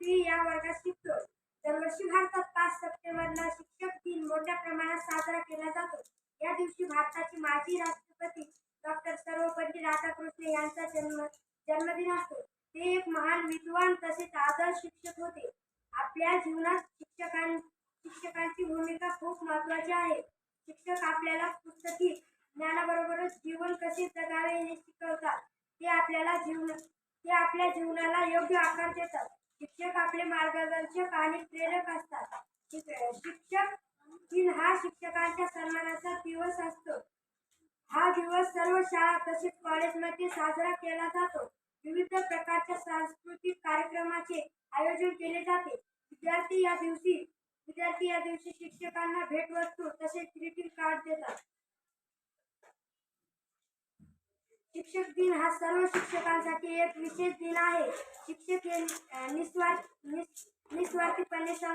मी या वर्गात शिकतो. दरवर्षी भारतात 5 सप्टेंबरला शिक्षक दिन मोठ्या प्रमाणात साजरा केला जातो. या दिवशी भारताचे माजी राष्ट्रपती डॉक्टर सर्वपल्ली राधाकृष्ण यांचा जन्मदिन असतो. ते एक महान विद्वान तसेच आदर्श शिक्षक होते. आपल्या जीवनात शिक्षकांची भूमिका खूप महत्त्वाची आहे. शिक्षक आपल्याला पुस्तकी ज्ञानाबरोबरच जीवन कसे जगावे हे शिकवतात. ते आपल्या जीवनाला योग्य आकार देतात. शिक्षक आपले मार्गदर्शक आणि प्रेरक असतात. शिक्षक दिन हा शिक्षकांच्या सन्मानाचा दिवस असतो. हा दिवस सर्व शाळा तसेच कॉलेजमध्ये साजरा केला जातो. विविध प्रकारच्या सांस्कृतिक कार्यक्रमाचे आयोजन केले जाते. विद्यार्थी या दिवशी शिक्षकांना भेटवस्तू तसेच ग्रीटिंग कार्ड देतात. शिक्षक दिन हा सर्व शिक्षकांसाठी एक विशेष दिन आहे. शिक्षक हे निस्वार्थीपणे